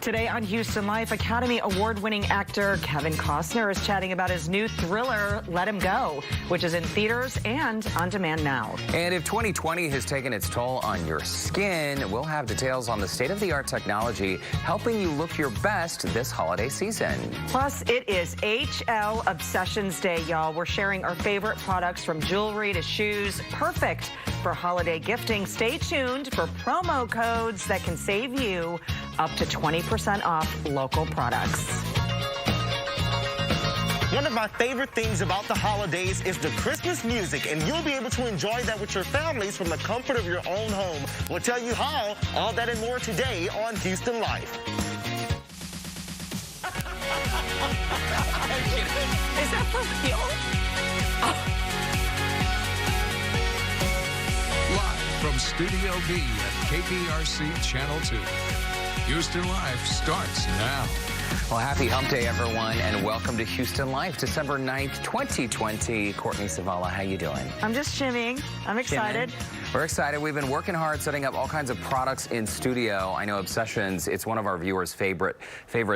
Today on Houston Life, Academy Award-winning actor Kevin Costner is chatting about his new thriller, Let Him Go, which is in theaters and on demand now. And if 2020 has taken its toll on your skin, we'll have details on the state-of-the-art technology helping you look your best this holiday season. Plus, it is HL Obsessions Day, y'all. We're sharing our favorite products from jewelry to shoes, perfect for holiday gifting. Stay tuned for promo codes that can save you up to 20% off local products. One of my favorite things about the holidays is the Christmas music, and you'll be able to enjoy that with your families from the comfort of your own home. We'll tell you how, all that and more today on Houston Life. Is that for real? Live from Studio B at KPRC Channel 2. Houston Life starts now. Well, happy hump day, everyone, and welcome to Houston Life, December 9th, 2020. Courtney Savala, how you doing? I'm just shimmying. I'm excited. Shimming. We're excited. We've been working hard setting up all kinds of products in studio. I know Obsessions, it's one of our viewers' favorite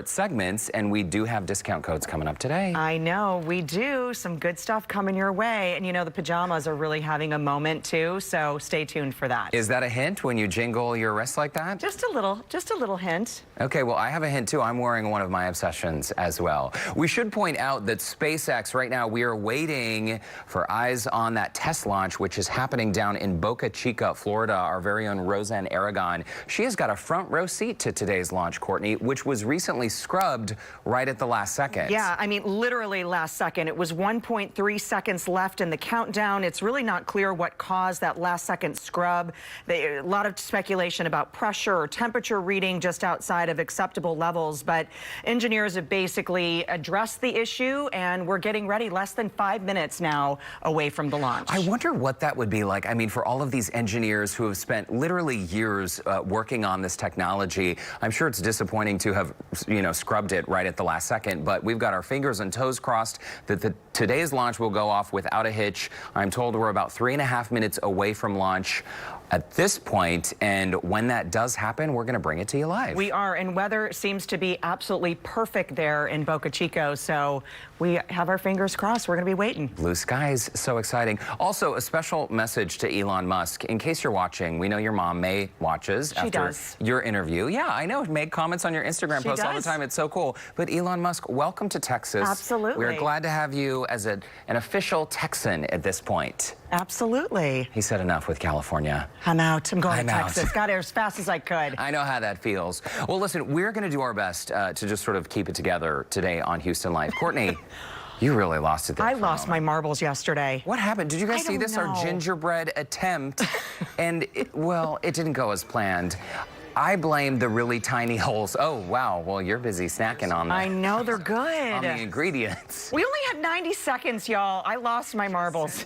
segments, and we do have discount codes coming up today. I know, we do. Some good stuff coming your way. And you know, the pajamas are really having a moment too, so stay tuned for that. Is that a hint when you jingle your wrist like that? Just a little hint. Okay, well, I have a hint too. I'm wearing one of my Obsessions as well. We should point out that Spacex, right now, we are waiting for eyes on that test launch, which is happening down in Boca Chica, Florida. Our very own Roseanne Aragon. She has got a front row seat to today's launch, Courtney, which was recently scrubbed right at the last second. Yeah, I mean, literally last second. It was 1.3 seconds left in the countdown. It's really not clear what caused that last second scrub. A lot of speculation about pressure or temperature reading just outside of acceptable levels, but engineers have basically addressed the issue, and we're getting ready less than 5 minutes now away from the launch. I wonder what that would be like. I mean, for all of these engineers who have spent literally years working on this technology, I'm sure it's disappointing to have, you know, scrubbed it right at the last second, but we've got our fingers and toes crossed that today's launch will go off without a hitch. I'm told we're about 3.5 minutes away from launch at this point, and when that does happen, we're going to bring it to you live. We are, and weather seems to be absolutely perfect there in Boca Chica, so we have our fingers crossed. We're going to be waiting. Blue skies, so exciting. Also, a special message to Elon Musk. In case you're watching, we know your mom, May, watches after your interview. Yeah, I know. Make comments on your Instagram posts all the time. It's so cool. But Elon Musk, welcome to Texas. Absolutely. We're glad to have you as an official Texan at this point. Absolutely. He said enough with California. I'm out. I'm going to out. Texas. Got here as fast as I could. I know how that feels. Well, listen, we're going to do our best to just sort of keep it together today on Houston Life. Courtney, you really lost it there. I lost my marbles yesterday. What happened? Did you guys see this? know. Our gingerbread attempt, and well, it didn't go as planned. I blame the really tiny holes. Oh, wow. Well, you're busy snacking on that. I know, they're good. On the ingredients. We only had 90 seconds, y'all. I lost my marbles.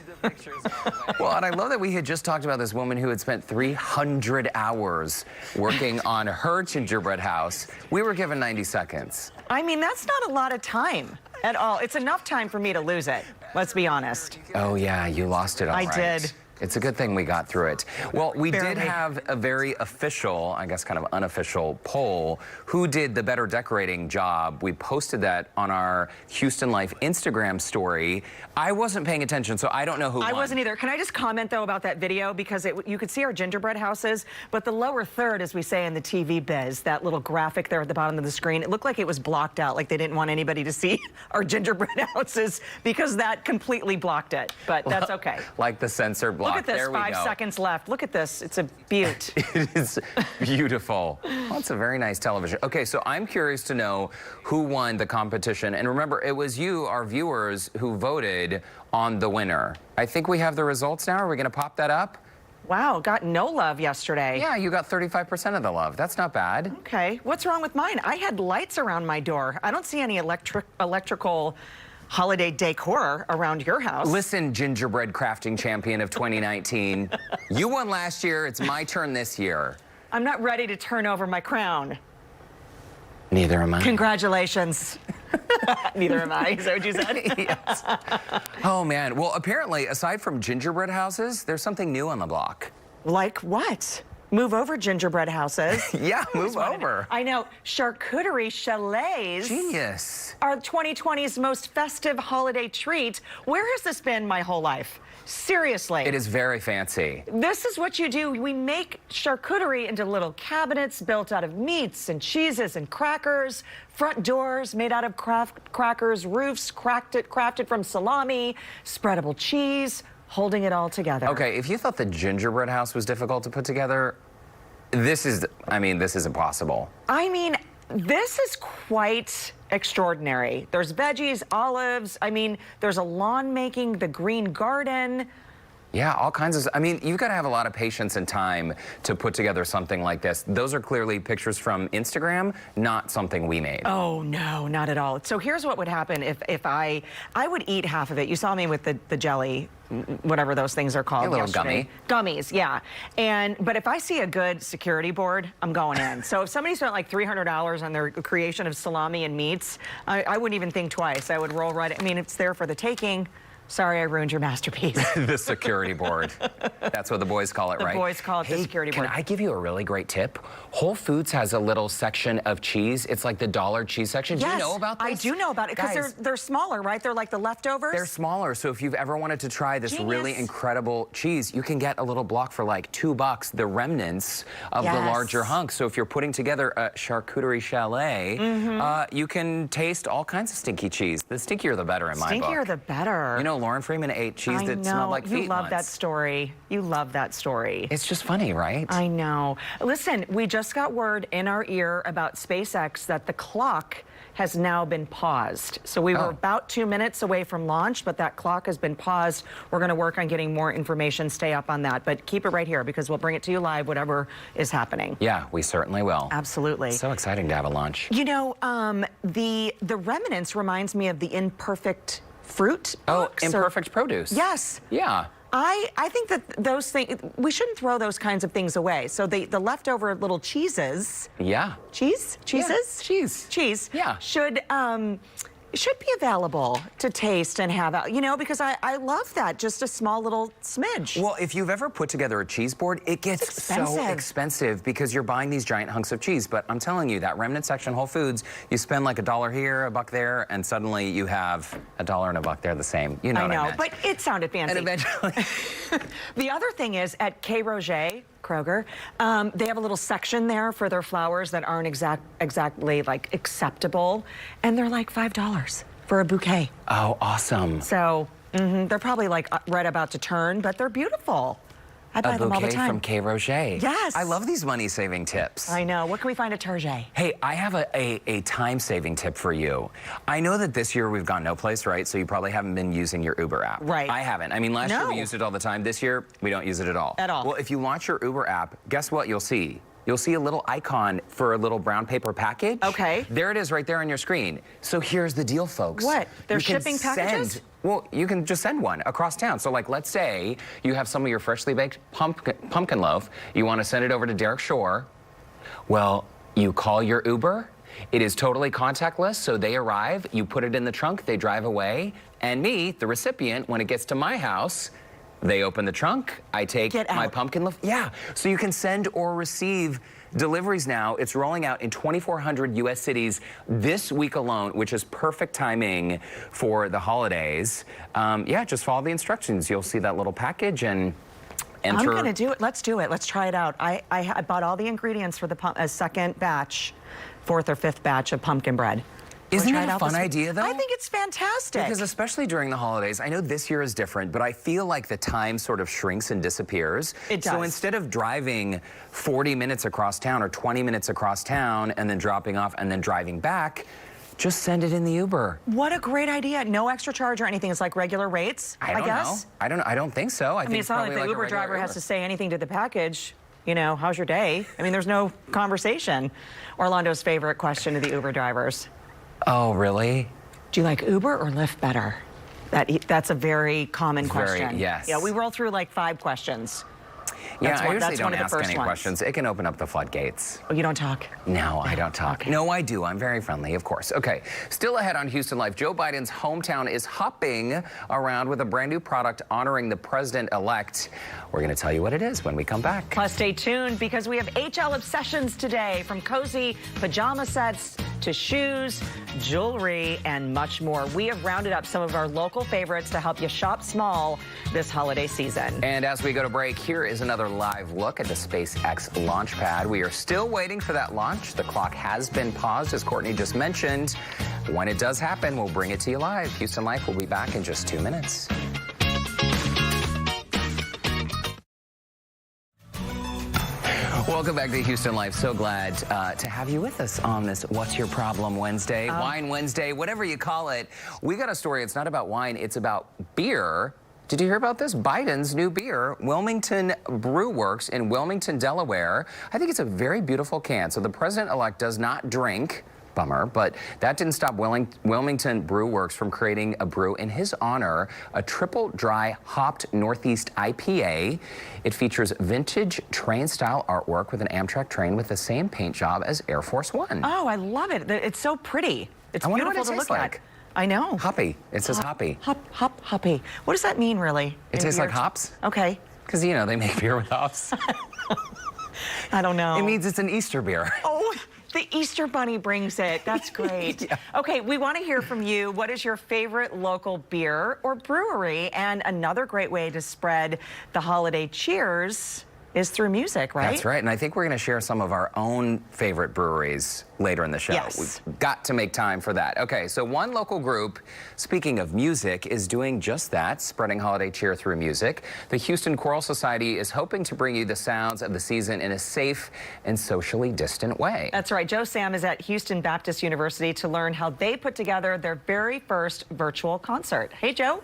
Well, and I love that we had just talked about this woman who had spent 300 hours working on her gingerbread house. We were given 90 seconds. I mean, that's not a lot of time at all. It's enough time for me to lose it. Let's be honest. Oh, yeah, you lost it all right. I did. It's a good thing we got through it. Well, we Barely. did have a very official, I guess kind of unofficial poll. Who did the better decorating job? We posted that on our Houston Life Instagram story. I wasn't paying attention, so I don't know who won. I wasn't either. Can I just comment, though, about that video? Because you could see our gingerbread houses, but the lower third, as we say in the TV biz, that little graphic there at the bottom of the screen, it looked like it was blocked out, like they didn't want anybody to see our gingerbread houses because that completely blocked it. But that's okay. Like the censor block. Look at this, there we 5 go. seconds left. Look at this. It's a beaut. It is beautiful. Well, it's a very nice television. Okay, so I'm curious to know who won the competition. And remember, it was you, our viewers, who voted on the winner. I think we have the results now. Are we going to pop that up? Wow, got no love yesterday. Yeah, you got 35% of the love. That's not bad. Okay, what's wrong with mine? I had lights around my door. I don't see any electrical holiday decor around your house. Listen, gingerbread crafting champion of 2019. You won last year. It's my turn this year. I'm not ready to turn over my crown. Neither am I. Congratulations. Neither am I. Is that what you said? Yes. Oh, man. Well, apparently, aside from gingerbread houses, there's something new on the block. Like what? Move over, gingerbread houses. Yeah, move over. I know. Charcuterie chalets. Genius. Are 2020's most festive holiday treat. Where has this been my whole life? Seriously. It is very fancy. This is what you do. We make charcuterie into little cabinets built out of meats and cheeses and crackers, front doors made out of crackers, roofs crafted from salami, spreadable cheese, holding it all together. Okay, if you thought the gingerbread house was difficult to put together, this is impossible. I mean, this is quite extraordinary. There's veggies, olives. I mean, there's a lawn making, the green garden. Yeah, all kinds of, you've got to have a lot of patience and time to put together something like this. Those are clearly pictures from Instagram, not something we made. Oh, no, not at all. So here's what would happen if I would eat half of it. You saw me with the jelly, whatever those things are called. A little yesterday. Gummies, yeah. But if I see a good security board, I'm going in. So if somebody spent like $300 on their creation of salami and meats, I wouldn't even think twice. I would roll right. I mean, it's there for the taking. Sorry, I ruined your masterpiece. The security board. That's what the boys call it, right? The boys call it the security board. Can I give you a really great tip? Whole Foods has a little section of cheese. It's like the dollar cheese section. Yes, do you know about this? I do know about it because they're smaller, right? They're like the leftovers. They're smaller, so if you've ever wanted to try this Genius. really incredible cheese, you can get a little block for like $2, the remnants of the larger hunk. So if you're putting together a charcuterie chalet, you can taste all kinds of stinky cheese. The stinkier the better in my book. Stinkier the better. You know, Lauren Freeman ate cheese that smelled like feet You love once. that story. You love that story. It's just funny, right? I know. Listen, we just got word in our ear about SpaceX that the clock has now been paused. So we were about 2 minutes away from launch, but that clock has been paused. We're going to work on getting more information, stay up on that. But keep it right here because we'll bring it to you live, whatever is happening. Yeah, we certainly will. Absolutely. So exciting to have a launch. You know, the remnants reminds me of the imperfect fruit box. Imperfect produce. Yes. Yeah. I think that those things, we shouldn't throw those kinds of things away. So the leftover little cheeses. Yeah. Cheeses? Yeah, Cheese. Yeah. Should be available to taste and have, you know, because I love that, just a small little smidge. Well, if you've ever put together a cheese board, it gets so expensive because you're buying these giant hunks of cheese. But I'm telling you, that remnant section, Whole Foods, you spend like $1 here, $1 there, and suddenly you have $1 and $1 there the same. You know what I meant. But it sounded fancy. And eventually. The other thing is at K. Roger, Kroger, they have a little section there for their flowers that aren't exactly like acceptable, and they're like $5 for a bouquet. Oh, awesome. So they're probably like right about to turn, but they're beautiful. I buy them all the bouquet time. from K. Roger. Yes. I love these money-saving tips. I know. What can we find at Target? Hey, I have a time-saving tip for you. I know that this year we've gone no place, right? So you probably haven't been using your Uber app. Right. I haven't. I mean, last year we used it all the time. This year, we don't use it at all. At all. Well, if you launch your Uber app, guess what you'll see? You'll see a little icon for a little brown paper package. Okay. There it is right there on your screen. So here's the deal, folks. What? They're You can shipping packages? Well, you can just send one across town. So, like, let's say you have some of your freshly baked pumpkin loaf. You want to send it over to Derek Shore. Well, you call your Uber. It is totally contactless, so they arrive. You put it in the trunk. They drive away. And me, the recipient, when it gets to my house, they open the trunk. I take my pumpkin loaf. Yeah. So you can send or receive deliveries now. It's rolling out in 2,400 U.S. cities this week alone, which is perfect timing for the holidays. Yeah, just follow the instructions. You'll see that little package and enter. I'm going to do it. Let's do it. Let's try it out. I bought all the ingredients for the second batch, fourth or fifth batch of pumpkin bread. Isn't that a fun idea, though? I think it's fantastic. Because especially during the holidays, I know this year is different, but I feel like the time sort of shrinks and disappears. It does. So instead of driving 40 minutes across town or 20 minutes across town and then dropping off and then driving back, just send it in the Uber. What a great idea. No extra charge or anything. It's like regular rates, I guess. Know. I don't think so. I mean, it's not like the Uber driver has to say anything to the package. You know, how's your day? I mean, there's no conversation. Orlando's favorite question to the Uber drivers. Oh, really? Do you like Uber or Lyft better? That's a very common question. Yes. Yeah, we roll through like 5 questions. Yeah, That's I one, usually that's don't one of the ask first any ones. questions. It can open up the floodgates. Oh, you don't talk? No, I don't talk. Okay. No, I do. I'm very friendly, of course. Okay, still ahead on Houston Life. Joe Biden's hometown is hopping around with a brand new product honoring the president-elect. We're going to tell you what it is when we come back. Plus, stay tuned because we have HL obsessions today, from cozy pajama sets to shoes, jewelry, and much more. We have rounded up some of our local favorites to help you shop small this holiday season. And as we go to break, here is another live look at the SpaceX launch pad. We are still waiting for that launch. The clock has been paused, as Courtney just mentioned. When it does happen, we'll bring it to you live. Houston Life will be back in just 2 minutes. Welcome back to Houston Life. So glad to have you with us on this What's Your Problem Wednesday, Wine Wednesday, whatever you call it. We got a story. It's not about wine. It's about beer. Did you hear about this? Biden's new beer, Wilmington Brew Works in Wilmington, Delaware. I think it's a very beautiful can. So the president-elect does not drink. Bummer, but that didn't stop Wilmington Brew Works from creating a brew in his honor, a triple dry hopped Northeast IPA. It features vintage train style artwork with an Amtrak train with the same paint job as Air Force One. Oh, I love it. It's so pretty. It's I wonder what beautiful it to tastes look like. at. I know. Hoppy. It says hoppy. Hoppy. What does that mean, really? It tastes like hops. Okay. Because, you know, they make beer with hops. I don't know. It means it's an Easter beer. Oh, the Easter Bunny brings it. That's great. Yeah. Okay, we want to hear from you. What is your favorite local beer or brewery? And another great way to spread the holiday cheers is through music, right? That's right. And I think we're going to share some of our own favorite breweries later in the show. Yes. We've got to make time for that. Okay, so one local group, speaking of music, is doing just that, spreading holiday cheer through music. The Houston Choral Society is hoping to bring you the sounds of the season in a safe and socially distant way. That's right. Joe Sam is at Houston Baptist University to learn how they put together their very first virtual concert. Hey, Joe.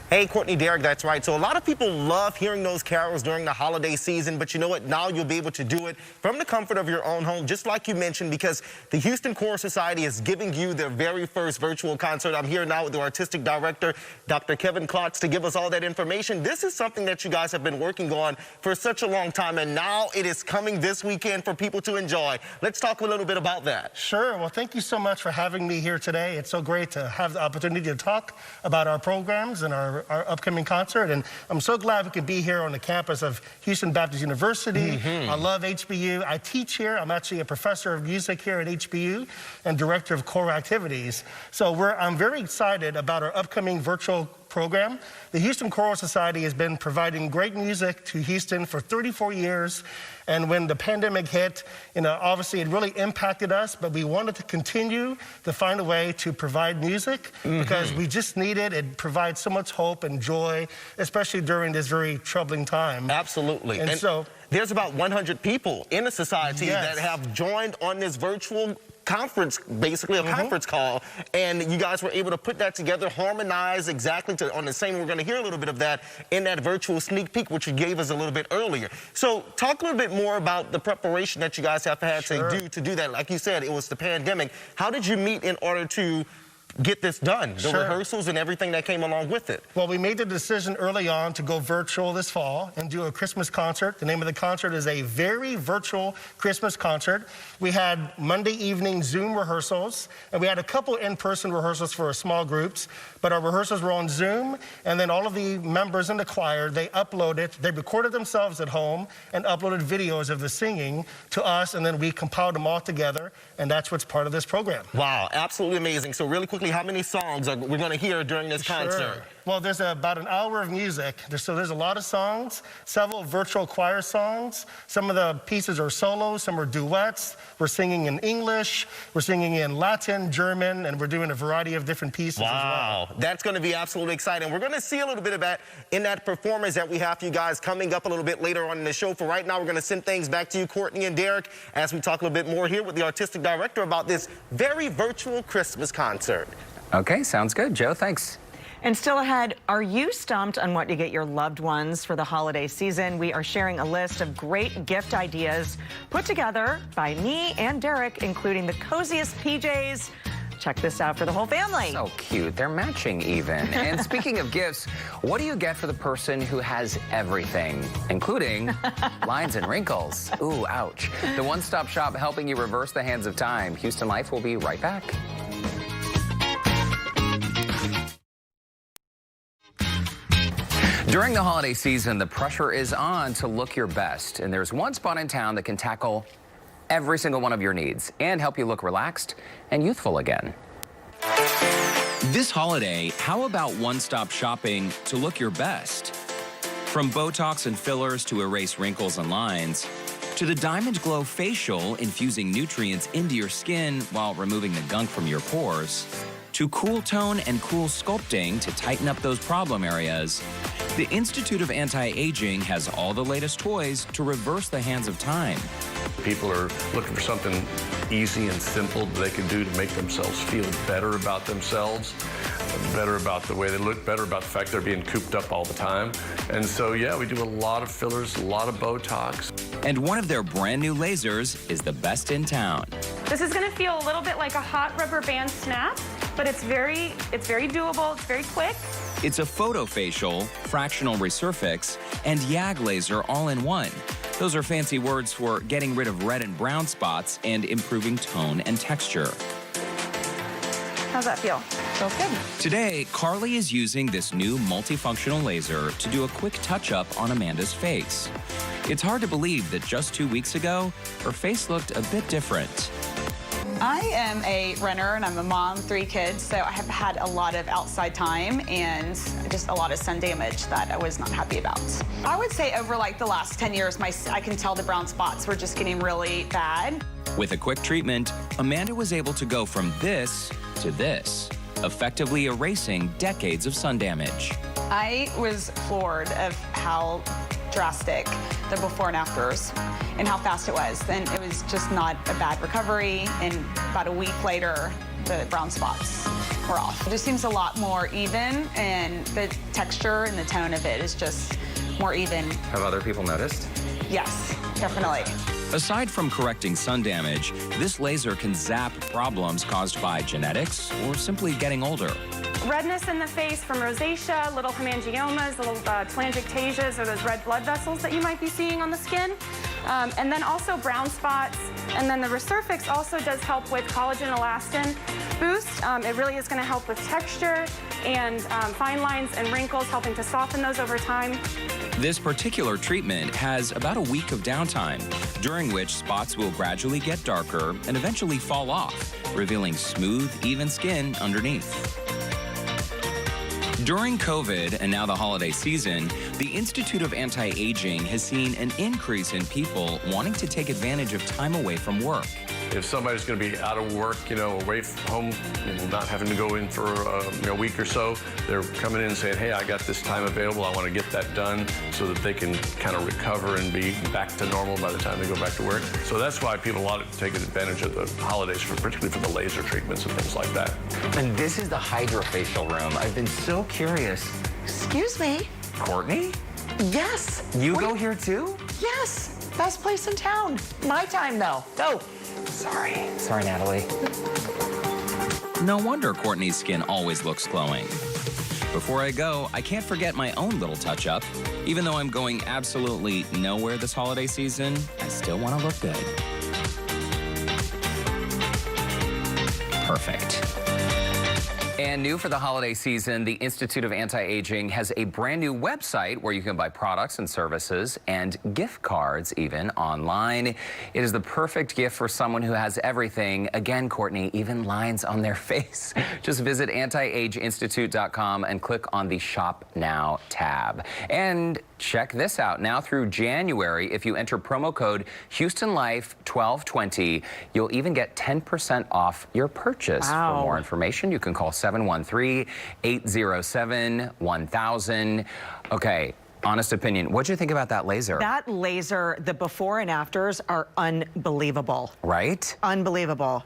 Hey, Courtney, Derek, that's right. So a lot of people love hearing those carols during the holiday season, but you know what? Now you'll be able to do it from the comfort of your own home, just like you mentioned, because the Houston Choral Society is giving you their very first virtual concert. I'm here now with the artistic director, Dr. Kevin Klotz, to give us all that information. This is something that you guys have been working on for such a long time, and now it is coming this weekend for people to enjoy. Let's talk a little bit about that. Sure. Well, thank you so much for having me here today. It's so great to have the opportunity to talk about our programs and our upcoming concert, and I'm so glad we could be here on the campus of Houston Baptist University. I love HBU. I teach here. I'm actually a professor of music here at HBU and director of choral activities. So I'm very excited about our upcoming virtual program. The Houston Choral Society has been providing great music to Houston for 34 years. And when the pandemic hit, obviously it really impacted us, but we wanted to continue to find a way to provide music because we just need it. It provides so much hope and joy, especially during this very troubling time. Absolutely. And so there's about 100 people in the society that have joined on this virtual conference, basically a conference call, and you guys were able to put that together, harmonize exactly on the same. We're going to hear a little bit of that in that virtual sneak peek, which you gave us a little bit earlier. So talk a little bit more about the preparation that you guys have had to do that. Like you said, it was the pandemic. How did you meet in order to get this done, the rehearsals and everything that came along with it? Well, we made the decision early on to go virtual this fall and do a Christmas concert. The name of the concert is a very virtual Christmas concert. We had Monday evening Zoom rehearsals, and we had a couple in-person rehearsals for our small groups, but our rehearsals were on Zoom, and then all of the members in the choir, they recorded themselves at home and uploaded videos of the singing to us, and then we compiled them all together, and that's what's part of this program. Wow, absolutely amazing. So really quickly, how many songs are we going to hear during this concert? Well, there's about an hour of music. So there's a lot of songs, several virtual choir songs. Some of the pieces are solos, some are duets. We're singing in English, we're singing in Latin, German, and we're doing a variety of different pieces as well. Wow, that's going to be absolutely exciting. We're going to see a little bit of that in that performance that we have for you guys coming up a little bit later on in the show. For right now, we're going to send things back to you, Courtney and Derek, as we talk a little bit more here with the artistic director about this very virtual Christmas concert. Okay, sounds good. Joe, thanks. And still ahead, are you stumped on what to get your loved ones for the holiday season? We are sharing a list of great gift ideas put together by me and Derek, including the coziest PJs, check this out for the whole family. So cute. They're matching even. And speaking of gifts, what do you get for the person who has everything, including lines and wrinkles? Ooh, ouch. The one-stop shop helping you reverse the hands of time. Houston Life will be right back. During the holiday season, the pressure is on to look your best. And there's one spot in town that can tackle every single one of your needs and help you look relaxed and youthful again. This holiday, how about one-stop shopping to look your best? From Botox and fillers to erase wrinkles and lines, to the Diamond Glow facial infusing nutrients into your skin while removing the gunk from your pores, to Cool Tone and Cool Sculpting to tighten up those problem areas, the Institute of Anti-Aging has all the latest toys to reverse the hands of time. People are looking for something easy and simple that they can do to make themselves feel better about themselves, better about the way they look, better about the fact they're being cooped up all the time. And so, yeah, we do a lot of fillers, a lot of Botox. And one of their brand new lasers is the best in town. This is going to feel a little bit like a hot rubber band snap, but it's very doable, it's very quick. It's a photofacial, fractional resurfix, and YAG laser all in one. Those are fancy words for getting rid of red and brown spots and improving tone and texture. How's that feel? Feels good. Today, Carly is using this new multifunctional laser to do a quick touch-up on Amanda's face. It's hard to believe that just 2 weeks ago, her face looked a bit different. I am a runner and I'm a mom, 3 kids, so I have had a lot of outside time and just a lot of sun damage that I was not happy about. I would say over like the last 10 years, I can tell the brown spots were just getting really bad. With a quick treatment, Amanda was able to go from this to this, effectively erasing decades of sun damage. I was floored of how drastic the before and afters and how fast it was. And it was just not a bad recovery. And about a week later, the brown spots were off. It just seems a lot more even, and the texture and the tone of it is just more even. Have other people noticed? Yes, definitely. Aside from correcting sun damage, this laser can zap problems caused by genetics or simply getting older. Redness in the face from rosacea, little hemangiomas, little telangiectasias, or those red blood vessels that you might be seeing on the skin. And then also brown spots. And then the Resurfix also does help with collagen elastin boost. It really is going to help with texture and fine lines and wrinkles, helping to soften those over time. This particular treatment has about a week of downtime, during which spots will gradually get darker and eventually fall off, revealing smooth, even skin underneath. During COVID and now the holiday season, the Institute of Anti-Aging has seen an increase in people wanting to take advantage of time away from work. If somebody's going to be out of work, away from home, not having to go in for a week or so, they're coming in and saying, hey, I got this time available. I want to get that done so that they can kind of recover and be back to normal by the time they go back to work. So that's why people a lot take advantage of the holidays, particularly for the laser treatments and things like that. And this is the Hydra facial room. I've been so curious. Excuse me. Courtney? Yes. You go here too? Yes. Best place in town. My time, though. Go. Sorry, Natalie. No wonder Courtney's skin always looks glowing. Before I go, I can't forget my own little touch-up. Even though I'm going absolutely nowhere this holiday season, I still want to look good. Perfect. And new for the holiday season, the Institute of Anti-Aging has a brand new website where you can buy products and services and gift cards even online. It is the perfect gift for someone who has everything. Again, Courtney, even lines on their face. Just visit antiageinstitute.com and click on the Shop Now tab. And check this out. Now through January, if you enter promo code HoustonLife1220, you'll even get 10% off your purchase. Wow. For more information, you can call 713-807-1000. Okay, honest opinion, what'd you think about that laser? That laser, the before and afters are unbelievable. Right? Unbelievable.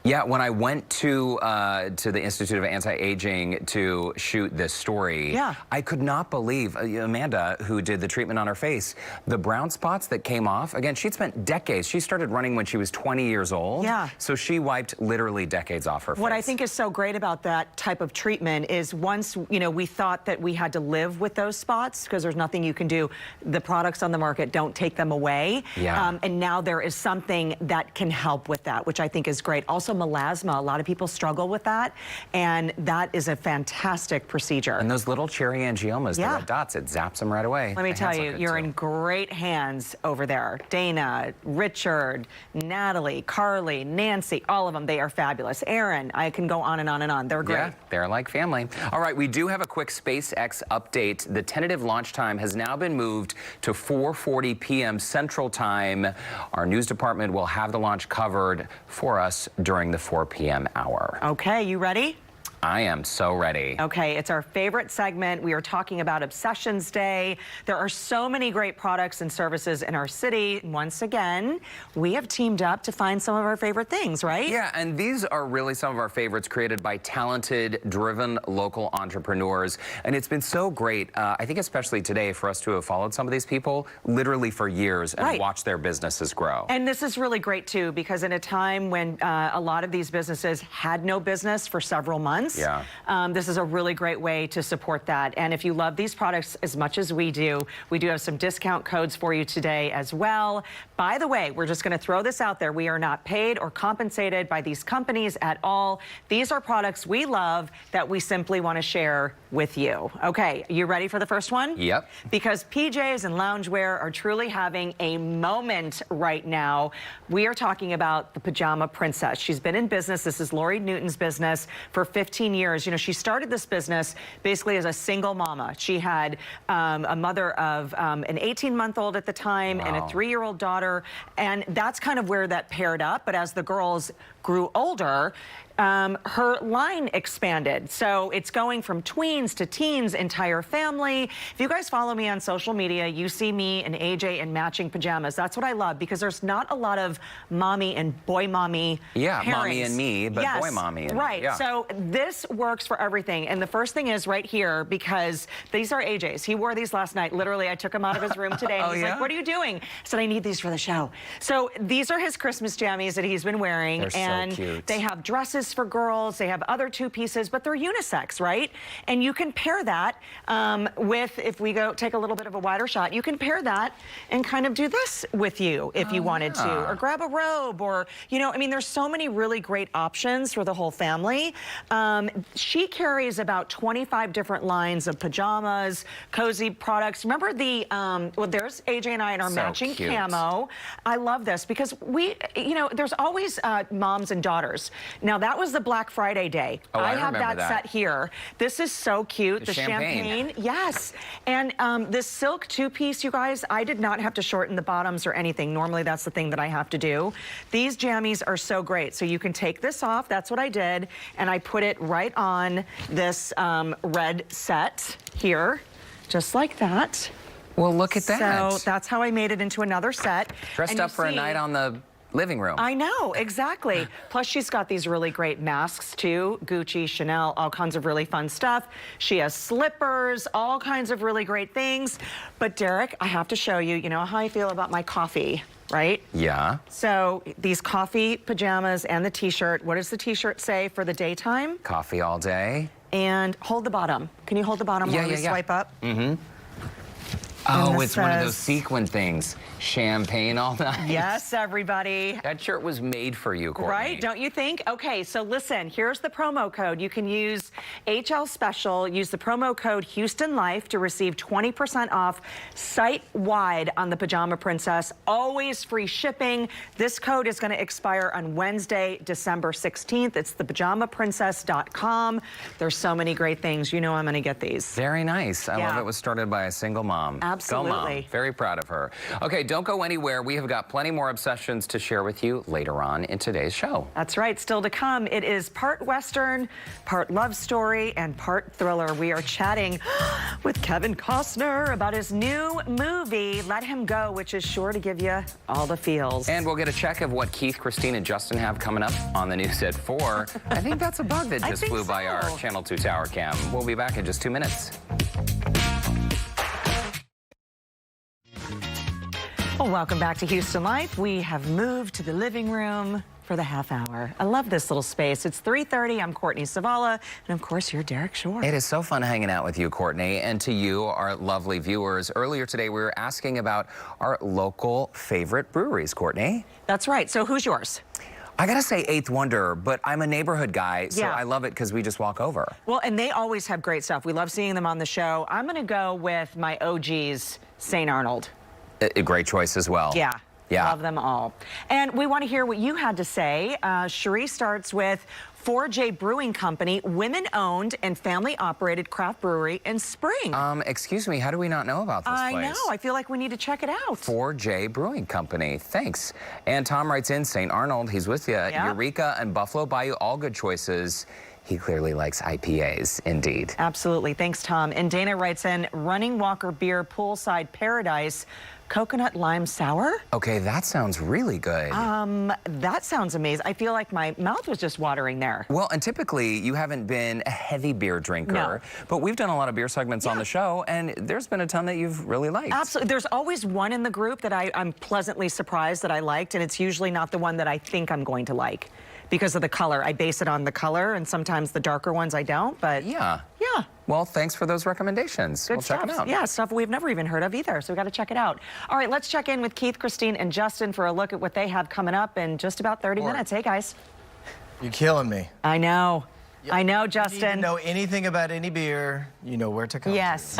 Yeah, when I went to the Institute of Anti-Aging to shoot this story, Yeah. I could not believe, Amanda, who did the treatment on her face, the brown spots that came off. Again, she'd spent decades. She started running when she was 20 years old. Yeah. So she wiped literally decades off her face. What I think is so great about that type of treatment is once, you know, we thought that we had to live with those spots because there's nothing you can do. The products on the market don't take them away. Yeah. And now there is something that can help with that, which I think is great. Also melasma, a lot of people struggle with that, and that is a fantastic procedure. And those little cherry angiomas, the Yeah. red dots, it zaps them right away. Let me The tell hands you, look good, you're too. in great hands over there. Dana, Richard, Natalie, Carly, Nancy, all of them, they are fabulous. Aaron, I can go on and on and on. They're great. Yeah, they're like family. All right, we do have a quick SpaceX update. The tentative launch time has now been moved to 4:40 p.m. Central Time. Our news department will have the launch covered for us during the 4 p.m. hour. Okay, you ready? I am so ready. Okay, it's our favorite segment. We are talking about Obsessions Day. There are so many great products and services in our city. Once again, we have teamed up to find some of our favorite things, right? Yeah, and these are really some of our favorites created by talented, driven local entrepreneurs. And it's been so great, I think especially today, for us to have followed some of these people literally for years and Right. watch their businesses grow. And this is really great, too, because in a time when a lot of these businesses had no business for several months, Yeah. This is a really great way to support that. And if you love these products as much as we do have some discount codes for you today as well. By the way, we're just going to throw this out there. We are not paid or compensated by these companies at all. These are products we love that we simply want to share with you. Okay, you ready for the first one? Yep. Because PJs and loungewear are truly having a moment right now. We are talking about the Pajama Princess. She's been in business. This is Lori Newton's business for 15 years. You know, she started this business basically as a single mama. She had a mother of an 18-month-old at the time and a 3-year-old daughter. And that's kind of where that paired up. But as the girls grew older, her line expanded. So it's going from tweens to teens, entire family. If you guys follow me on social media, you see me and AJ in matching pajamas. That's what I love because there's not a lot of mommy and boy mommy Yeah, pairings. mommy and me, but Yes, boy mommy. And, right. Yeah. So this works for everything. And the first thing is right here, because these are AJ's. He wore these last night. Literally, I took him out of his room today. And Oh, he's yeah? like, what are you doing? I said, I need these for the show. So these are his Christmas jammies that he's been wearing. They're so and cute. they have dresses for girls. They have other two pieces, but they're unisex, right? And you can pair that with, if we go take a little bit of a wider shot, you can pair that and kind of do this with you if you wanted to, or grab a robe, or, you know, I mean, there's so many really great options for the whole family. She carries about 25 different lines of pajamas, cozy products. Remember the, well, there's AJ and I in our So matching cute. camo. I love this because we, you know, there's always moms and daughters. Now, that was the Black Friday day. Oh, I have remember that that. set here. This is so cute. The champagne. Yes. And this silk two-piece, you guys, I did not have to shorten the bottoms or anything. Normally, that's the thing that I have to do. These jammies are so great. So you can take this off. That's what I did. And I put it right on this red set here, just like that. Well, look at that. So that's how I made it into another set. Dressed And you up for a see- night on the living room. I know, exactly. Plus, she's got these really great masks, too. Gucci, Chanel, all kinds of really fun stuff. She has slippers, all kinds of really great things. But, Derek, I have to show you, you know how I feel about my coffee, right? Yeah. So, these coffee pajamas and the T-shirt. What does the T-shirt say for the daytime? Coffee all day. And hold the bottom. Can you hold the bottom while we swipe up? Mm-hmm. Oh, this it's one of those says- sequin things. Champagne all night. Yes, everybody. That shirt was made for you, Courtney. Right, don't you think? Okay, so listen, here's the promo code. You can use HL Special, use the promo code Houston Life to receive 20% off site-wide on the Pajama Princess. Always free shipping. This code is going to expire on Wednesday, December 16th. It's thepajamaprincess.com. There's so many great things. You know I'm going to get these. Very nice. I love Yeah. it was started by a single mom. Absolutely. Go Mom. Very proud of her. Okay, don't go anywhere. We have got plenty more obsessions to share with you later on in today's show. That's right. Still to come, it is part Western, part love story, and part thriller. We are chatting with Kevin Costner about his new movie, Let Him Go, which is sure to give you all the feels. And we'll get a check of what Keith, Christine, and Justin have coming up on the news at 4. I think that's a bug that just flew by our Channel 2 tower cam. We'll be back in just 2 minutes. Well, welcome back to Houston Life. We have moved to the living room for the half hour. I love this little space. It's 3:30. I'm Courtney Savala, and of course, you're Derek Shore. It is so fun hanging out with you, Courtney, and to you, our lovely viewers. Earlier today, we were asking about our local favorite breweries, Courtney. That's right. So who's yours? I gotta say Eighth Wonder, but I'm a neighborhood guy, so I love it because we just walk over. Well, and they always have great stuff. We love seeing them on the show. I'm gonna go with my OGs, St. Arnold. A great choice as well. Yeah. Yeah. Love them all. And we want to hear what you had to say. Cherie starts with 4J Brewing Company, women-owned and family-operated craft brewery in Spring. Excuse me, how do we not know about this place? I know. I feel like we need to check it out. 4J Brewing Company. Thanks. And Tom writes in, St. Arnold, he's with you. Yeah. Eureka and Buffalo Bayou, all good choices. He clearly likes IPAs, indeed. Absolutely. Thanks, Tom. And Dana writes in, Running Walker Beer Poolside Paradise, coconut lime sour. Okay, that sounds really good. That sounds amazing. I feel like my mouth was just watering there. Well, and typically you haven't been a heavy beer drinker, No. but we've done a lot of beer segments on the show, and there's been a ton that you've really liked. Absolutely. There's always one in the group that I'm pleasantly surprised that I liked, and it's usually not the one that I think I'm going to like because of the color. I base it on the color, and sometimes the darker ones I don't, but Yeah. yeah. Well, thanks for those recommendations. Good We'll stuff. check it out. Yeah, stuff we've never even heard of either, so we got to check it out. All right, let's check in with Keith, Christine, and Justin for a look at what they have coming up in just about 30 minutes. Hey, guys. You're killing me. I know. I know, If you need to Justin. know anything about any beer, you know where to come. Yes.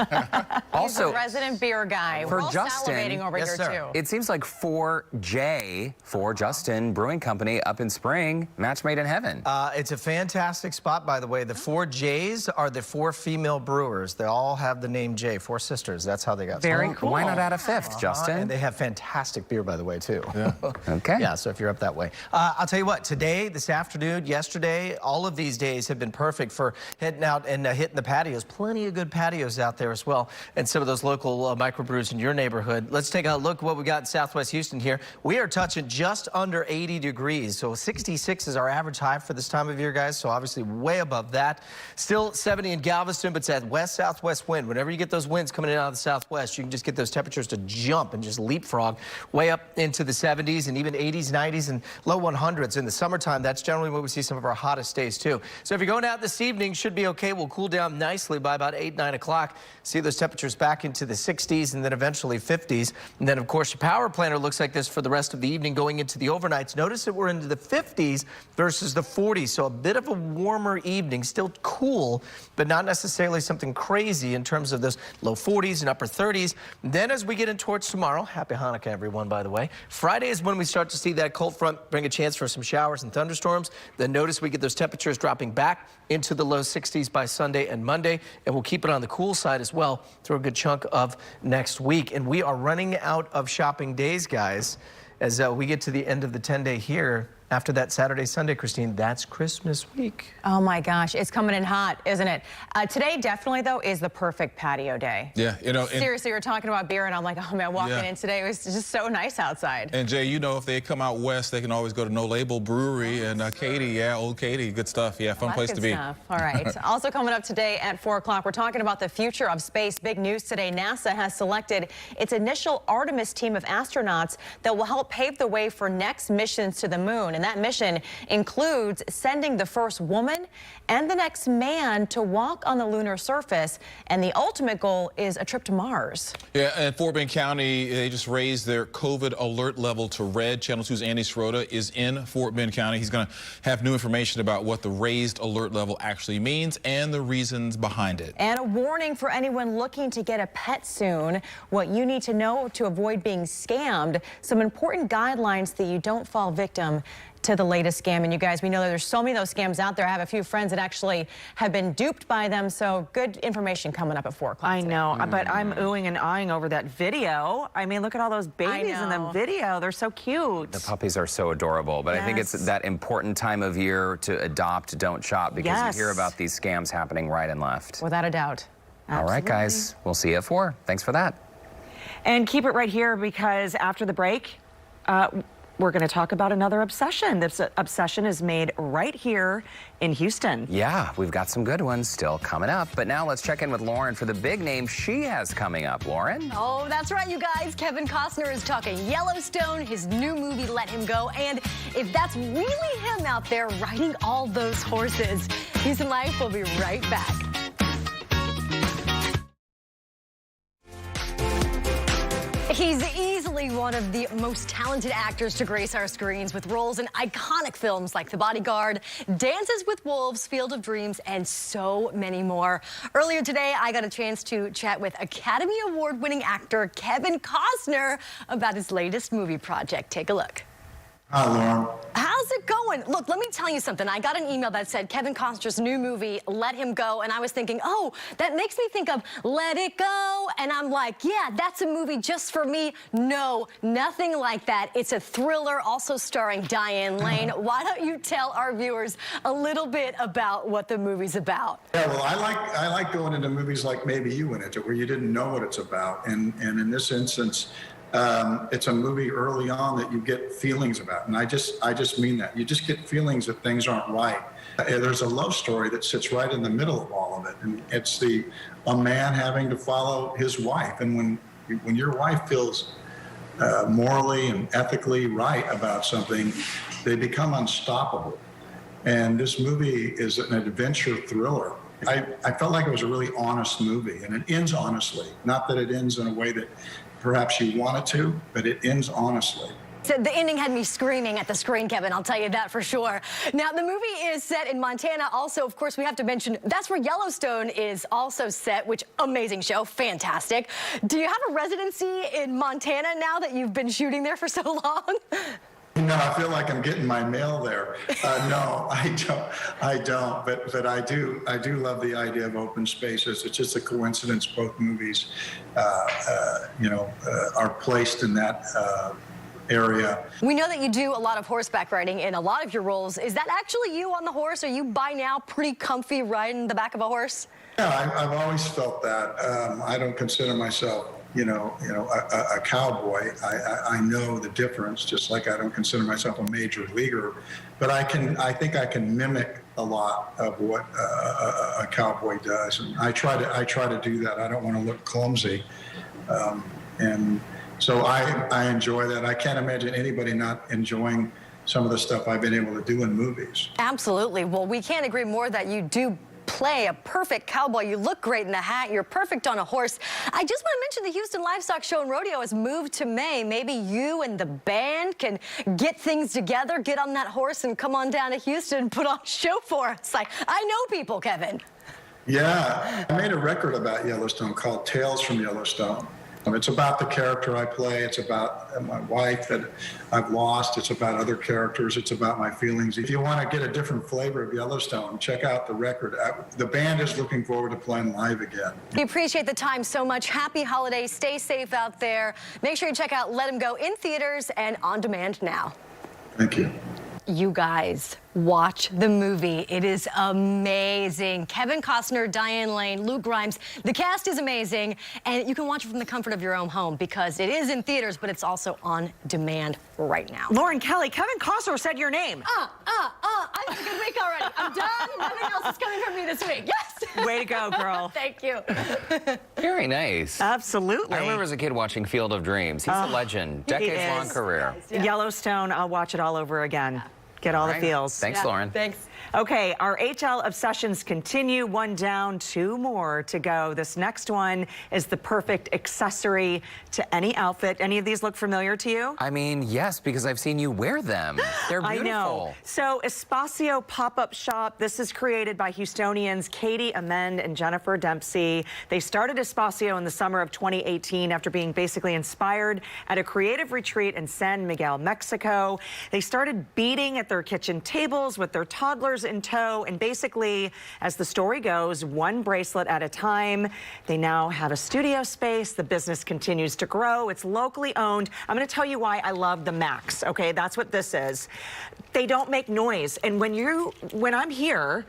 Also, He's a resident beer guy. for We're all Justin- salivating over Yes, here, sir. too. it seems like 4J, for Justin Brewing Company up in Spring, match made in heaven. It's a fantastic spot, by the way. The 4 J's are the 4 female brewers. They all have the name J, 4 sisters. That's how they got Very started. cool. Why not add a fifth, Justin? And they have fantastic beer, by the way, too. Yeah. Okay. Yeah, so if you're up that way. I'll tell you what, today, this afternoon, yesterday, all of these days have been perfect for heading out and hitting the patios. Plenty of good patios out there as well, and some of those local microbrews in your neighborhood. Let's take a look at what we got in Southwest Houston here. We are touching just under 80 degrees, so 66 is our average high for this time of year, guys, so obviously way above that. Still 70 in Galveston, but it's that west-southwest wind. Whenever you get those winds coming in out of the southwest, you can just get those temperatures to jump and just leapfrog way up into the 70s and even 80s, 90s, and low 100s. In the summertime, that's generally where we see some of our hottest days, too. So if you're going out this evening, should be okay. We'll cool down nicely by about 8, 9 o'clock. See those temperatures back into the 60s and then eventually 50s. And then, of course, your power planner looks like this for the rest of the evening going into the overnights. Notice that we're into the 50s versus the 40s. So a bit of a warmer evening, still cool, but not necessarily something crazy in terms of those low 40s and upper 30s. And then as we get in towards tomorrow, happy Hanukkah, everyone, by the way. Friday is when we start to see that cold front bring a chance for some showers and thunderstorms. Then notice we get those temperatures dropping back into the low 60s by Sunday and Monday, and we'll keep it on the cool side as well through a good chunk of next week. And we are running out of shopping days, guys, as we get to the end of the 10-day here. After that Saturday, Sunday, Christine, that's Christmas week. Oh, my gosh. It's coming in hot, isn't it? Today, definitely, though, is the perfect patio day. Yeah, you know. Seriously, we're talking about beer, and I'm like, oh, man, walking in today, it was just so nice outside. And, Jay, you know, if they come out west, they can always go to No Label Brewery and Katie. Yeah, old Katie. Good stuff. Yeah, fun place to be. Stuff. All right. Also coming up today at 4 o'clock, we're talking about the future of space. Big news today. NASA has selected its initial Artemis team of astronauts that will help pave the way for next missions to the moon. And that mission includes sending the first woman and the next man to walk on the lunar surface. And the ultimate goal is a trip to Mars. Yeah, and Fort Bend County, they just raised their COVID alert level to red. Channel 2's Andy Sirota is in Fort Bend County. He's going to have new information about what the raised alert level actually means and the reasons behind it. And a warning for anyone looking to get a pet soon. What you need to know to avoid being scammed. Some important guidelines that you don't fall victim to the latest scam. And you guys, we know that there's so many of those scams out there. I have a few friends that actually have been duped by them. So good information coming up at 4 o'clock. I know, but I'm oohing and eyeing over that video. I mean, look at all those babies in the video. They're so cute. The puppies are so adorable, but I think it's that important time of year to adopt, don't shop, because you hear about these scams happening right and left. Without a doubt. All right, guys, we'll see you at 4. Thanks for that. And keep it right here, because after the break, we're going to talk about another obsession. This obsession is made right here in Houston. Yeah, we've got some good ones still coming up. But now let's check in with Lauren for the big name she has coming up. Lauren? Oh, that's right, you guys. Kevin Costner is talking Yellowstone, his new movie, Let Him Go. And if that's really him out there riding all those horses. Houston Life will be right back. He's easily one of the most talented actors to grace our screens with roles in iconic films like The Bodyguard, Dances with Wolves, Field of Dreams, and so many more. Earlier today, I got a chance to chat with Academy Award-winning actor Kevin Costner about his latest movie project. Take a look. Hi, Lauren. How's it going? Look, let me tell you something. I got an email that said Kevin Costner's new movie, Let Him Go, and I was thinking, oh, that makes me think of Let It Go, and I'm like, yeah, that's a movie just for me. No, nothing like that. It's a thriller, also starring Diane Lane. Why don't you tell our viewers a little bit about what the movie's about? Yeah, well, I like going into movies like maybe you went into, where you didn't know what it's about, and in this instance, it's a movie early on that you get feelings about, and I just mean that. You just get feelings that things aren't right. There's a love story that sits right in the middle of all of it, and it's a man having to follow his wife, and when your wife feels morally and ethically right about something, they become unstoppable. And this movie is an adventure thriller. I felt like it was a really honest movie, and it ends honestly. Not that it ends in a way that perhaps you want it to, but it ends honestly. So the ending had me screaming at the screen, Kevin, I'll tell you that for sure. Now, the movie is set in Montana. Also, of course, we have to mention that's where Yellowstone is also set, which amazing show, fantastic. Do you have a residency in Montana now that you've been shooting there for so long? No, I feel like I'm getting my mail there. No, I don't. But I do love the idea of open spaces. It's just a coincidence both movies, are placed in that area. We know that you do a lot of horseback riding in a lot of your roles. Is that actually you on the horse? Are you by now pretty comfy riding the back of a horse? Yeah, I've always felt that. I don't consider myself a cowboy. I know the difference, just like I don't consider myself a major leaguer, but I think I can mimic a lot of what a cowboy does, and I try to do that. I don't want to look clumsy, and so I enjoy that. I can't imagine anybody not enjoying some of the stuff I've been able to do in movies. Absolutely. Well, we can't agree more that you do play a perfect cowboy. You look great in the hat. You're perfect on a horse. I just want to mention the Houston Livestock Show and Rodeo has moved to May. Maybe you and the band can get things together, get on that horse, and come on down to Houston and put on a show for us. Like, I know people, Kevin. Yeah, I made a record about Yellowstone called Tales from Yellowstone. It's about the character I play. It's about my wife that I've lost. It's about other characters. It's about my feelings. If you want to get a different flavor of Yellowstone, check out the record. The band is looking forward to playing live again. We appreciate the time so much. Happy holidays. Stay safe out there. Make sure you check out Let Him Go in theaters and on demand now. Thank you. You guys, watch the movie. It is amazing. Kevin Costner, Diane Lane, Luke Grimes. The cast is amazing, and you can watch it from the comfort of your own home because it is in theaters, but it's also on demand right now. Lauren Kelly, Kevin Costner said your name. I've had a good week already. I'm done. Nothing else is coming from me this week. Yes. Way to go, girl. Thank you. Very nice. Absolutely. I remember as a kid watching Field of Dreams. He's a legend. Decades-long career. Yellowstone, I'll watch it all over again. Get all the feels. Thanks, Lauren. Thanks. Okay, our HL obsessions continue. One down, two more to go. This next one is the perfect accessory to any outfit. Any of these look familiar to you? I mean, yes, because I've seen you wear them. They're beautiful. I know. So, Espacio Pop-Up Shop. This is created by Houstonians Katie Amend and Jennifer Dempsey. They started Espacio in the summer of 2018 after being basically inspired at a creative retreat in San Miguel, Mexico. They started beading at at their kitchen tables with their toddlers in tow. And basically, as the story goes, one bracelet at a time. They now have a studio space. The business continues to grow. It's locally owned. I'm going to tell you why I love the Max. Okay, that's what this is. They don't make noise. And when I'm here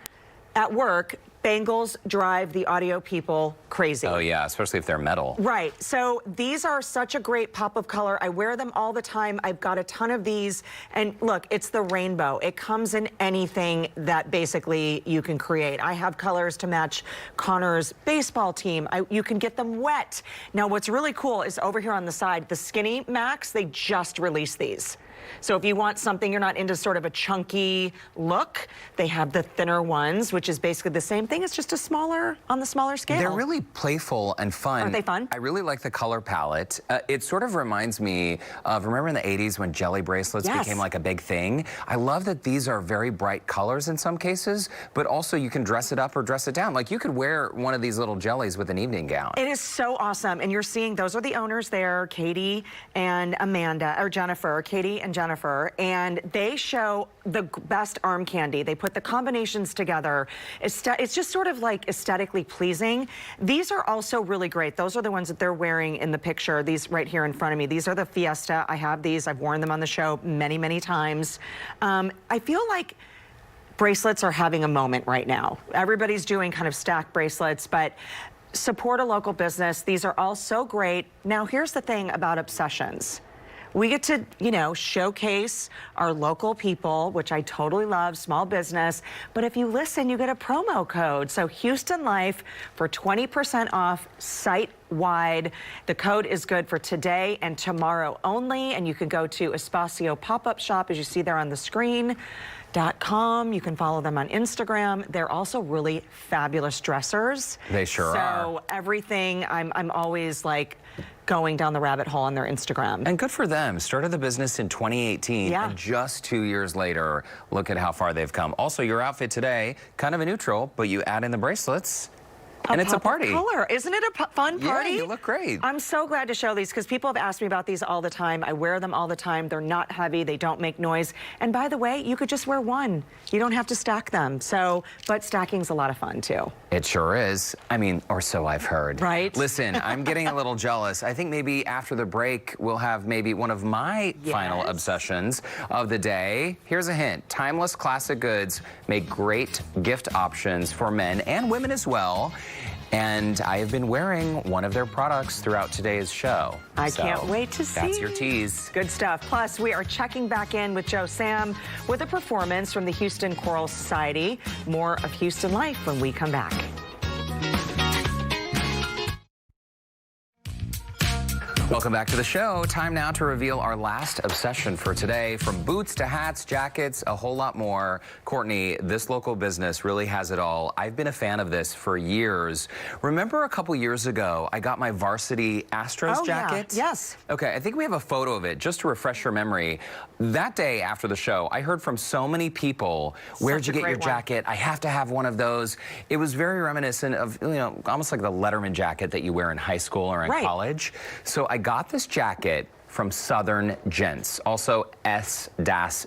at work, bangles drive the audio people crazy. Oh yeah, especially if they're metal. Right, so these are such a great pop of color. I wear them all the time. I've got a ton of these. And look, it's the rainbow. It comes in anything that basically you can create. I have colors to match Connor's baseball team. You can get them wet. Now what's really cool is over here on the side, the Skinny Max, they just released these. So if you want something, you're not into sort of a chunky look, they have the thinner ones, which is basically the same thing. It's just on the smaller scale. They're really playful and fun. Aren't they fun? I really like the color palette. It sort of reminds me of, remember in the 80s when jelly bracelets became like a big thing? I love that these are very bright colors in some cases, but also you can dress it up or dress it down. Like you could wear one of these little jellies with an evening gown. It is so awesome. And you're seeing, those are the owners there, Katie and Amanda, or Jennifer, Katie and Jennifer, and they show the best arm candy. They put the combinations together. It's just sort of like aesthetically pleasing. These are also really great. Those are the ones that they're wearing in the picture, these right here in front of me. These are the Fiesta. I have these. I've worn them on the show many, many times. I feel like bracelets are having a moment right now. Everybody's doing kind of stack bracelets, but support a local business. These are all so great. Now, here's the thing about obsessions. We get to, you know, showcase our local people, which I totally love, small business. But if you listen, you get a promo code. So Houston Life for 20% off site-wide. The code is good for today and tomorrow only. And you can go to Espacio Pop-Up Shop, as you see there on the screen. .com. You can follow them on Instagram. They're also really fabulous dressers. They sure are. So everything, I'm always like going down the rabbit hole on their Instagram. And good for them. Started the business in 2018, and just 2 years later, look at how far they've come. Also, your outfit today, kind of a neutral, but you add in the bracelets. And it's a party. Color. Isn't it a fun party? Yeah, you look great. I'm so glad to show these because people have asked me about these all the time. I wear them all the time. They're not heavy. They don't make noise. And by the way, you could just wear one. You don't have to stack them. So, but stacking's a lot of fun too. It sure is. I mean, or so I've heard. Right? Listen, I'm getting a little jealous. I think maybe after the break, we'll have maybe one of my final obsessions of the day. Here's a hint. Timeless classic goods make great gift options for men and women as well. And I have been wearing one of their products throughout today's show. I can't wait to see. That's your tease. Good stuff. Plus, we are checking back in with Joe Sam with a performance from the Houston Choral Society. More of Houston Life when we come back. Welcome back to the show. Time now to reveal our last obsession for today. From boots to hats, jackets, a whole lot more. Courtney, this local business really has it all. I've been a fan of this for years. Remember a couple years ago, I got my varsity Astros jacket? Yeah. Yes. Okay, I think we have a photo of it just to refresh your memory. That day after the show, I heard from so many people, where'd you get your jacket? I have to have one of those. It was very reminiscent of, you know, almost like the Letterman jacket that you wear in high school or in college. So I got this jacket from Southern Gents, also S-Gents,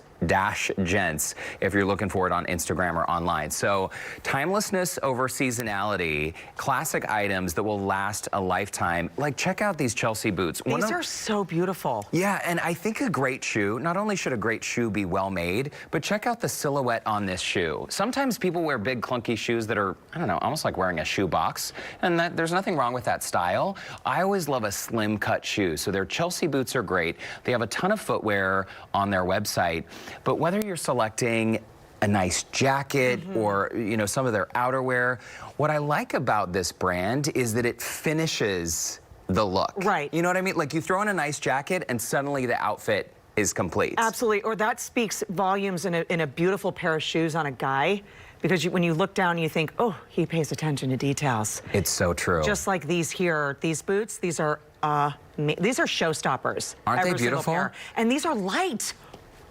if you're looking for it on Instagram or online. So timelessness over seasonality, classic items that will last a lifetime. Like, check out these Chelsea boots. These are so beautiful. Yeah, and I think a great shoe, not only should a great shoe be well made, but check out the silhouette on this shoe. Sometimes people wear big clunky shoes that are, I don't know, almost like wearing a shoe box, and there's nothing wrong with that style. I always love a slim cut shoe, so their Chelsea boots are great. They have a ton of footwear on their website, but whether you're selecting a nice jacket or, you know, some of their outerwear, what I like about this brand is that it finishes the look. Right. You know what I mean? Like, you throw in a nice jacket and suddenly the outfit is complete. Absolutely. Or that speaks volumes in a beautiful pair of shoes on a guy. Because when you look down, you think, oh, he pays attention to details. It's so true. Just like these here, these boots, these are showstoppers. Aren't they beautiful? And these are light.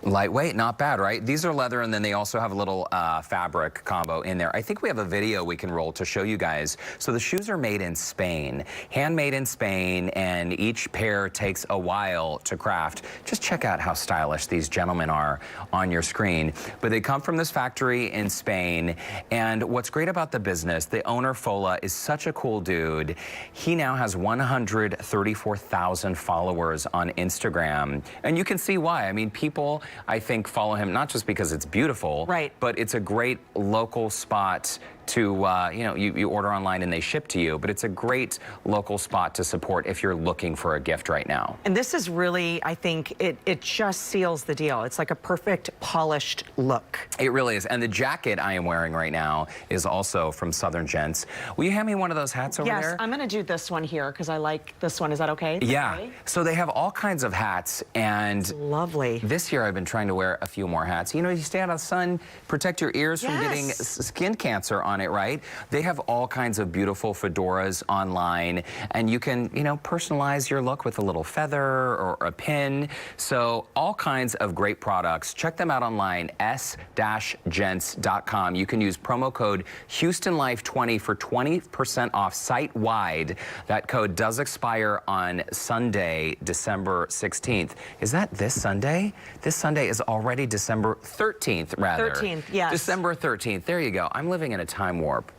Lightweight, not bad, right? These are leather, and then they also have a little fabric combo in there. I think we have a video we can roll to show you guys. So the shoes are made in Spain, handmade in Spain, and each pair takes a while to craft. Just check out how stylish these gentlemen are on your screen. But they come from this factory in Spain, and what's great about the business, the owner, Fola, is such a cool dude. He now has 134,000 followers on Instagram, and you can see why. I mean, people, I think, follow him not just because it's beautiful, right, but it's a great local spot to, you know, you order online and they ship to you, but it's a great local spot to support if you're looking for a gift right now. And this is really, I think, it just seals the deal. It's like a perfect polished look. It really is. And the jacket I am wearing right now is also from Southern Gents. Will you hand me one of those hats over there? Yes, I'm going to do this one here because I like this one. Is that okay? Yeah. Okay. So they have all kinds of hats, and lovely. This year I've been trying to wear a few more hats. You know, you stay out of the sun, protect your ears from getting skin cancer on it, right? They have all kinds of beautiful fedoras online, and you can, you know, personalize your look with a little feather or a pin. So all kinds of great products. Check them out online, s-gents.com. You can use promo code HoustonLife20 for 20% off site-wide. That code does expire on Sunday, December 16th. Is that this Sunday? This Sunday is already December 13th, rather. 13th, yes. December 13th. There you go. I'm living in a time warp.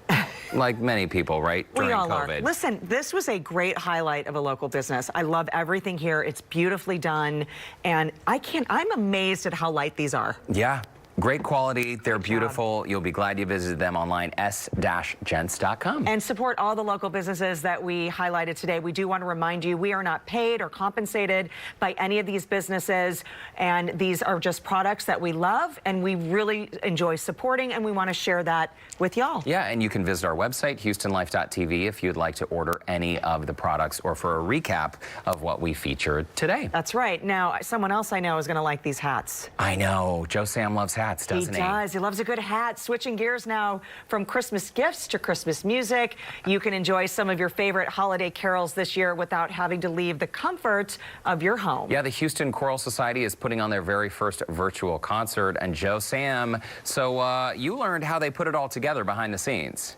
Like many people, right? During We all COVID. are. Listen, this was a great highlight of a local business. I love everything here. It's beautifully done. And I'm amazed at how light these are. Yeah. Great quality. They're beautiful. You'll be glad you visited them online, s-gents.com. And support all the local businesses that we highlighted today. We do want to remind you, we are not paid or compensated by any of these businesses. And these are just products that we love and we really enjoy supporting, and we want to share that with y'all. Yeah, and you can visit our website, HoustonLife.tv, if you'd like to order any of the products or for a recap of what we featured today. That's right. Now, someone else I know is going to like these hats. I know. Joe Sam loves hats, doesn't he? He does. He loves a good hat. Switching gears now from Christmas gifts to Christmas music. You can enjoy some of your favorite holiday carols this year without having to leave the comfort of your home. Yeah, the Houston Choral Society is putting on their very first virtual concert. And Joe Sam, so you learned how they put it all together behind the scenes.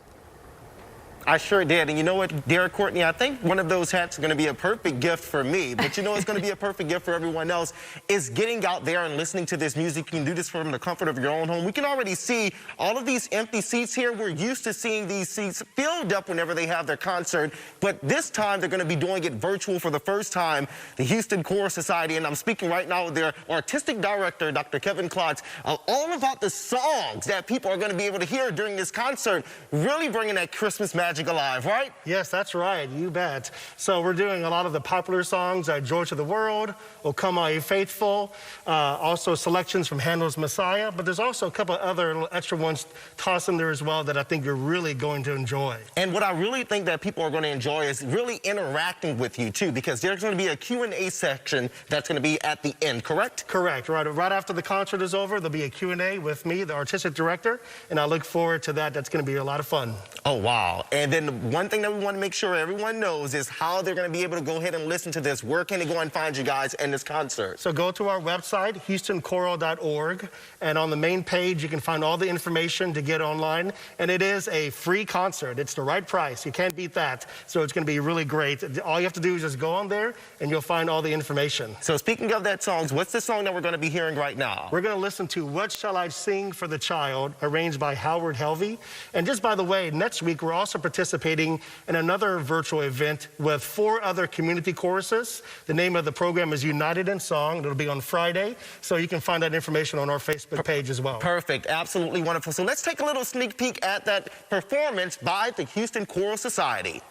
I sure did. And you know what, Derek, Courtney, I think one of those hats is going to be a perfect gift for me. But you know it's going to be a perfect gift for everyone else is getting out there and listening to this music. You can do this from the comfort of your own home. We can already see all of these empty seats here. We're used to seeing these seats filled up whenever they have their concert. But this time they're going to be doing it virtual for the first time. The Houston Choral Society, and I'm speaking right now with their artistic director, Dr. Kevin Klotz, all about the songs that people are going to be able to hear during this concert, really bringing that Christmas magic alive, right? Yes, that's right. You bet. So we're doing a lot of the popular songs, Joy to the World, O Come All Ye Faithful, also selections from Handel's Messiah, but there's also a couple of other little extra ones tossed in there as well that I think you're really going to enjoy. And what I really think that people are going to enjoy is really interacting with you, too, because there's going to be a Q&A section that's going to be at the end, correct? Correct. Right after the concert is over, there'll be a Q&A with me, the artistic director, and I look forward to that. That's going to be a lot of fun. Oh, wow. And then one thing that we want to make sure everyone knows is how they're going to be able to go ahead and listen to this. Where can they go and find you guys in this concert? So go to our website, HoustonChoral.org, and on the main page, you can find all the information to get online. And it is a free concert. It's the right price. You can't beat that. So it's going to be really great. All you have to do is just go on there, and you'll find all the information. So speaking of that songs, what's the song that we're going to be hearing right now? We're going to listen to What Shall I Sing for the Child, arranged by Howard Helvey. And just by the way, next week, we're also participating in another virtual event with 4 other community choruses. The name of the program is United in Song. It'll be on Friday, so you can find that information on our Facebook page as well. Perfect. Absolutely wonderful. So let's take a little sneak peek at that performance by the Houston Choral Society.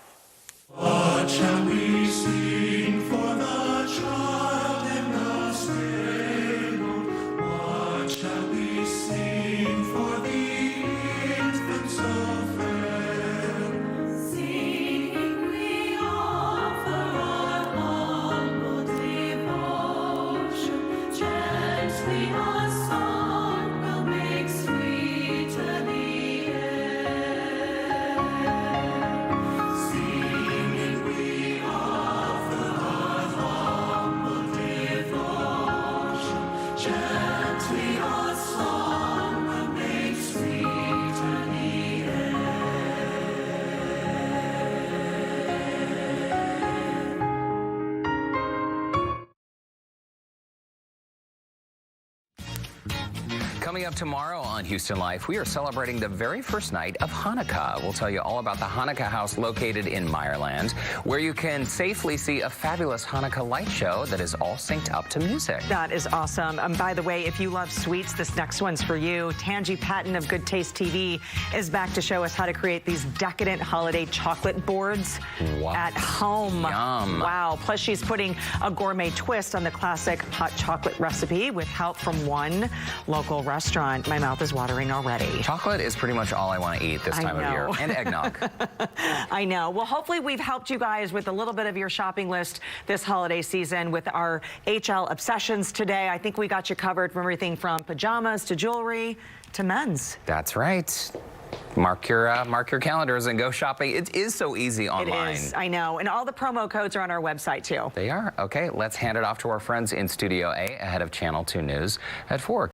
What shall we sing for the child in the stable? What shall we sing for the infant so fair? Singing we offer our humble devotion. Gently our song will make sweeter the air. Singing we offer Coming up tomorrow on Houston Life, we are celebrating the very first night of Hanukkah. We'll tell you all about the Hanukkah house located in Meyerland, where you can safely see a fabulous Hanukkah light show that is all synced up to music. That is awesome. By the way, if you love sweets, this next one's for you. Tangi Patton of Good Taste TV is back to show us how to create these decadent holiday chocolate boards at home. Yum. Wow. Plus, she's putting a gourmet twist on the classic hot chocolate recipe with help from one local restaurant. My mouth is watering already. Chocolate is pretty much all I want to eat this time of year. And eggnog. I know. Well, hopefully we've helped you guys with a little bit of your shopping list this holiday season with our HL obsessions today. I think we got you covered from everything from pajamas to jewelry to men's. That's right. Mark your calendars and go shopping. It is so easy online. It is. I know. And all the promo codes are on our website, too. They are. Okay, let's hand it off to our friends in Studio A ahead of Channel 2 News at 4.